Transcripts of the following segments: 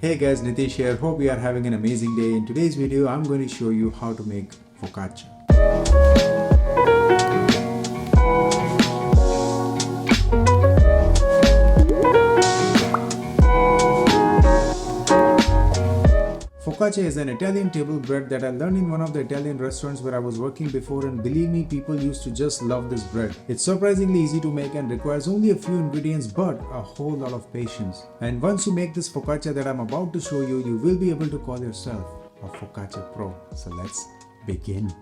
Hey guys, Nitish here. Hope you are having an amazing day. In today's video, I'm going to show you how to make focaccia. Focaccia is an Italian table bread that I learned in one of the Italian restaurants where I was working before, and believe me, people used to just love this bread. It's surprisingly easy to make and requires only a few ingredients but a whole lot of patience. And once you make this focaccia that I'm about to show you, you will be able to call yourself a Focaccia Pro. So let's begin.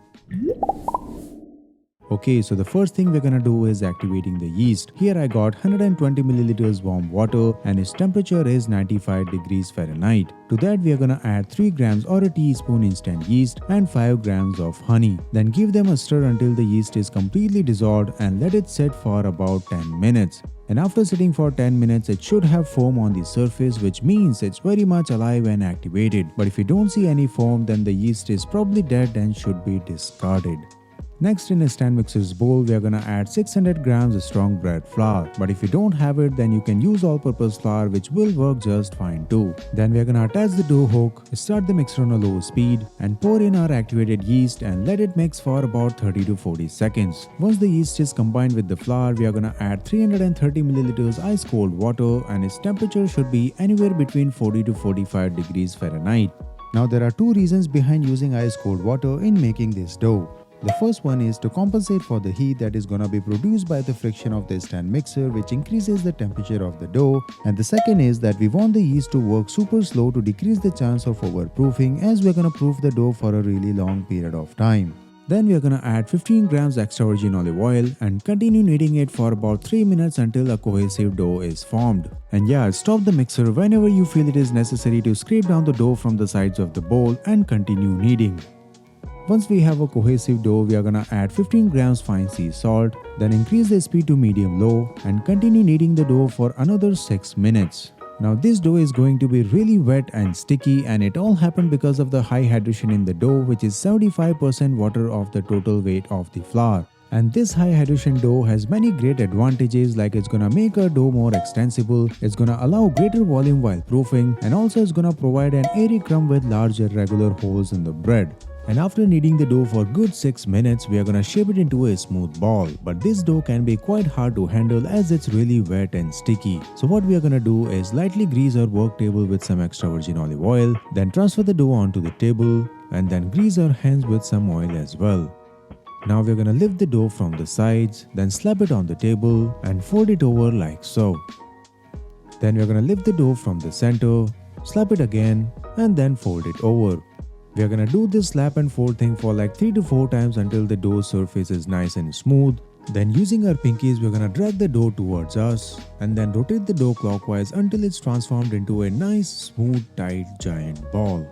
Okay, so the first thing we're gonna do is activating the yeast. Here I got 120 milliliters warm water and its temperature is 95 degrees Fahrenheit. To that we are gonna add 3 grams or a teaspoon instant yeast and 5 grams of honey. Then give them a stir until the yeast is completely dissolved and let it sit for about 10 minutes. And after sitting for 10 minutes, it should have foam on the surface, which means it's very much alive and activated. But if you don't see any foam, then the yeast is probably dead and should be discarded. Next, in a stand mixer's bowl, we are gonna add 600 grams of strong bread flour. But if you don't have it, then you can use all-purpose flour, which will work just fine too. Then we are gonna attach the dough hook, start the mixer on a low speed, and pour in our activated yeast and let it mix for about 30 to 40 seconds. Once the yeast is combined with the flour, we are gonna add 330 milliliters ice cold water, and its temperature should be anywhere between 40 to 45 degrees Fahrenheit. Now there are two reasons behind using ice cold water in making this dough. The first one is to compensate for the heat that is gonna be produced by the friction of the stand mixer, which increases the temperature of the dough, and the second is that we want the yeast to work super slow to decrease the chance of overproofing, as we're gonna proof the dough for a really long period of time. Then we are gonna add 15 grams extra virgin olive oil and continue kneading it for about 3 minutes until a cohesive dough is formed. And yeah, stop the mixer whenever you feel it is necessary to scrape down the dough from the sides of the bowl and continue kneading. Once we have a cohesive dough, we are gonna add 15 grams fine sea salt, then increase the speed to medium-low and continue kneading the dough for another 6 minutes. Now this dough is going to be really wet and sticky, and it all happened because of the high hydration in the dough, which is 75% water of the total weight of the flour. And this high hydration dough has many great advantages, like it's gonna make our dough more extensible, it's gonna allow greater volume while proofing, and also it's gonna provide an airy crumb with large irregular holes in the bread. And after kneading the dough for good 6 minutes, we are gonna shape it into a smooth ball. But this dough can be quite hard to handle as it's really wet and sticky. So what we are gonna do is lightly grease our work table with some extra virgin olive oil, then transfer the dough onto the table, and then grease our hands with some oil as well. Now we are gonna lift the dough from the sides, then slap it on the table and fold it over like so. Then we are gonna lift the dough from the center, slap it again, and then fold it over. We are gonna do this slap and fold thing for like 3 to 4 times until the dough surface is nice and smooth. Then using our pinkies, we're gonna drag the dough towards us and then rotate the dough clockwise until it's transformed into a nice, smooth, tight, giant ball.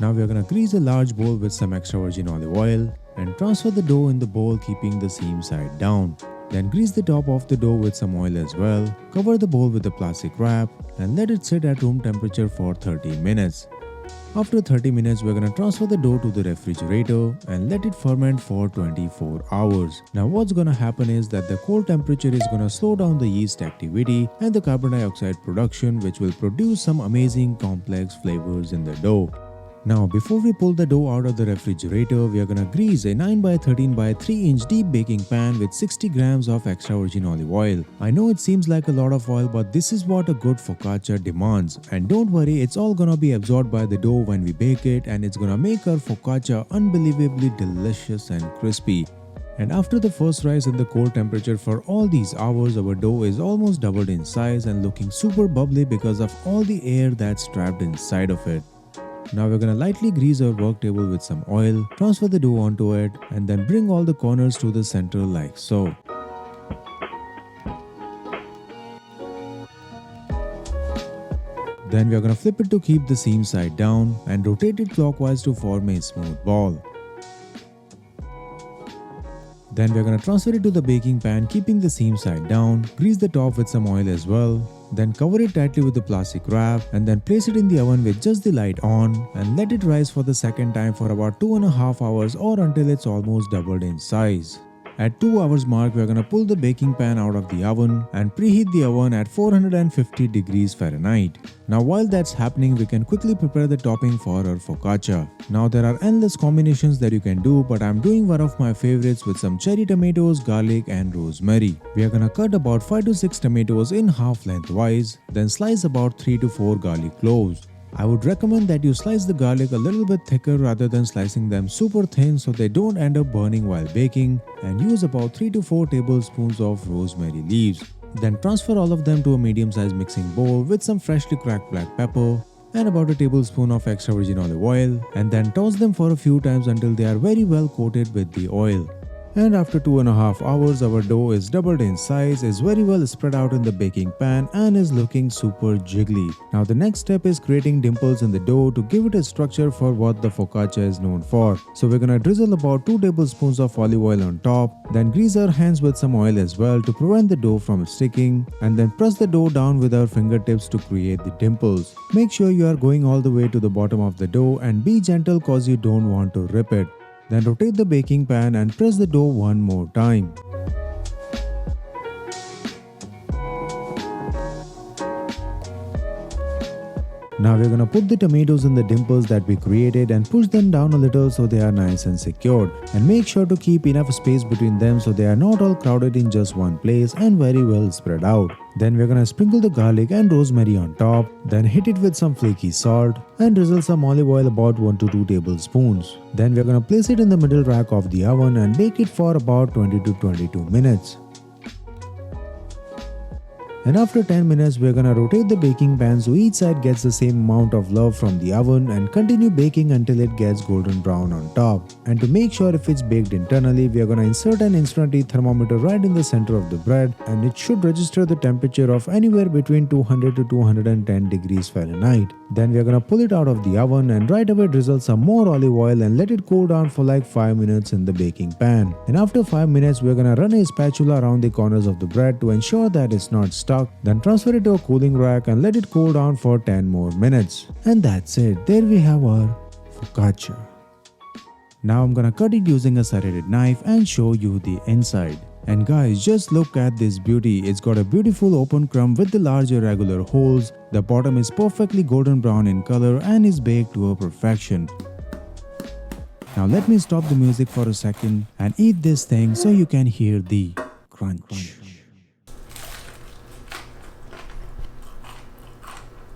Now we are gonna grease a large bowl with some extra virgin olive oil and transfer the dough in the bowl, keeping the seam side down. Then grease the top of the dough with some oil as well. Cover the bowl with a plastic wrap and let it sit at room temperature for 30 minutes. After 30 minutes, we're gonna transfer the dough to the refrigerator and let it ferment for 24 hours. Now what's gonna happen is that the cold temperature is gonna slow down the yeast activity and the carbon dioxide production, which will produce some amazing complex flavors in the dough. Now before we pull the dough out of the refrigerator, we are gonna grease a 9 by 13 by 3 inch deep baking pan with 60 grams of extra virgin olive oil. I know it seems like a lot of oil, but this is what a good focaccia demands. And don't worry, it's all gonna be absorbed by the dough when we bake it, and it's gonna make our focaccia unbelievably delicious and crispy. And after the first rise in the cold temperature for all these hours, our dough is almost doubled in size and looking super bubbly because of all the air that's trapped inside of it. Now we're gonna lightly grease our work table with some oil, transfer the dough onto it, and then bring all the corners to the center like so. Then we are gonna flip it to keep the seam side down and rotate it clockwise to form a smooth ball. Then we are gonna transfer it to the baking pan, keeping the seam side down, grease the top with some oil as well. Then cover it tightly with the plastic wrap and then place it in the oven with just the light on and let it rise for the second time for about 2.5 hours or until it's almost doubled in size. At 2 hours mark, we are gonna pull the baking pan out of the oven and preheat the oven at 450 degrees Fahrenheit. Now while that's happening, we can quickly prepare the topping for our focaccia. Now there are endless combinations that you can do, but I'm doing one of my favorites with some cherry tomatoes, garlic and rosemary. We are gonna cut about 5 to 6 tomatoes in half lengthwise, then slice about 3 to 4 garlic cloves. I would recommend that you slice the garlic a little bit thicker rather than slicing them super thin so they don't end up burning while baking, and use about 3 to 4 tablespoons of rosemary leaves. Then transfer all of them to a medium-sized mixing bowl with some freshly cracked black pepper and about a tablespoon of extra virgin olive oil, and then toss them for a few times until they are very well coated with the oil. And after 2.5 hours, our dough is doubled in size, is very well spread out in the baking pan and is looking super jiggly. Now the next step is creating dimples in the dough to give it a structure for what the focaccia is known for. So we're gonna drizzle about 2 tablespoons of olive oil on top, then grease our hands with some oil as well to prevent the dough from sticking, and then press the dough down with our fingertips to create the dimples. Make sure you are going all the way to the bottom of the dough and be gentle cause you don't want to rip it. Then rotate the baking pan and press the dough one more time. Now we're gonna put the tomatoes in the dimples that we created and push them down a little so they are nice and secured. And make sure to keep enough space between them so they are not all crowded in just one place and very well spread out. Then we're gonna sprinkle the garlic and rosemary on top, then hit it with some flaky salt and drizzle some olive oil about 1 to 2 tablespoons. Then we're gonna place it in the middle rack of the oven and bake it for about 20 to 22 minutes. And after 10 minutes, we're gonna rotate the baking pan so each side gets the same amount of love from the oven and continue baking until it gets golden brown on top. And to make sure if it's baked internally, we are gonna insert an instant heat thermometer right in the center of the bread, and it should register the temperature of anywhere between 200 to 210 degrees Fahrenheit. Then we are gonna pull it out of the oven and right away drizzle some more olive oil and let it cool down for like 5 minutes in the baking pan. And after 5 minutes, we're gonna run a spatula around the corners of the bread to ensure that it's not stuck. Then transfer it to a cooling rack and let it cool down for 10 more minutes. And that's it. There we have our focaccia. Now I'm gonna cut it using a serrated knife and show you the inside. And guys, just look at this beauty. It's got a beautiful open crumb with the large irregular holes. The bottom is perfectly golden brown in color and is baked to a perfection. Now let me stop the music for a second and eat this thing so you can hear the crunch.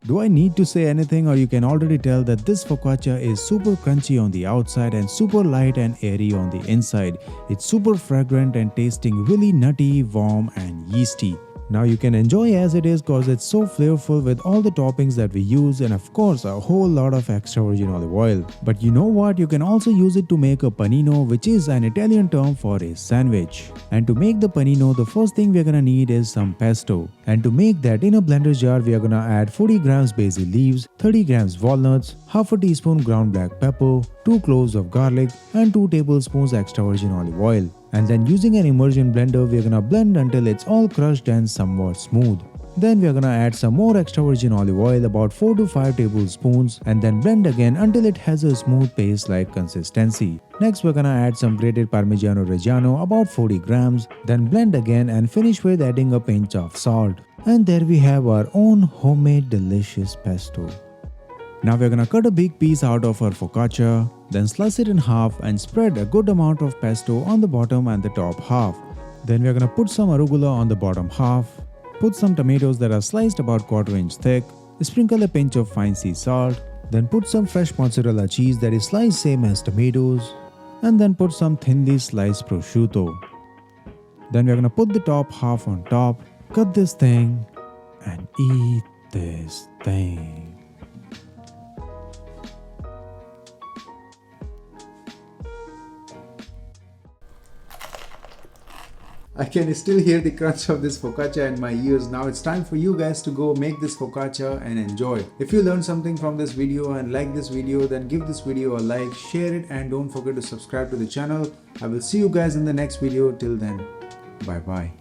Do I need to say anything, or you can already tell that this focaccia is super crunchy on the outside and super light and airy on the inside. It's super fragrant and tasting really nutty, warm and yeasty. Now you can enjoy as it is cause it's so flavorful with all the toppings that we use, and of course a whole lot of extra virgin olive oil. But you know what, you can also use it to make a panino, which is an Italian term for a sandwich. And to make the panino, the first thing we're gonna need is some pesto. And to make that, in a blender jar we are gonna add 40 grams basil leaves, 30 grams walnuts, half a teaspoon ground black pepper, 2 cloves of garlic and 2 tablespoons extra virgin olive oil. And then using an immersion blender, we are gonna blend until it's all crushed and somewhat smooth. Then we are gonna add some more extra virgin olive oil, about 4 to 5 tablespoons, and then blend again until it has a smooth paste-like consistency. Next we're gonna add some grated Parmigiano Reggiano, about 40 grams, then blend again and finish with adding a pinch of salt. And there we have our own homemade delicious pesto. Now we're gonna cut a big piece out of our focaccia, then slice it in half and spread a good amount of pesto on the bottom and the top half. Then we're gonna put some arugula on the bottom half, put some tomatoes that are sliced about 1/4 inch thick, sprinkle a pinch of fine sea salt, then put some fresh mozzarella cheese that is sliced same as tomatoes, and then put some thinly sliced prosciutto. Then we're gonna put the top half on top, cut this thing and eat this thing. I can still hear the crunch of this focaccia in my ears. Now it's time for you guys to go make this focaccia and enjoy. If you learned something from this video and like this video, then give this video a like, share it, and don't forget to subscribe to the channel. I will see you guys in the next video. Till then, bye bye.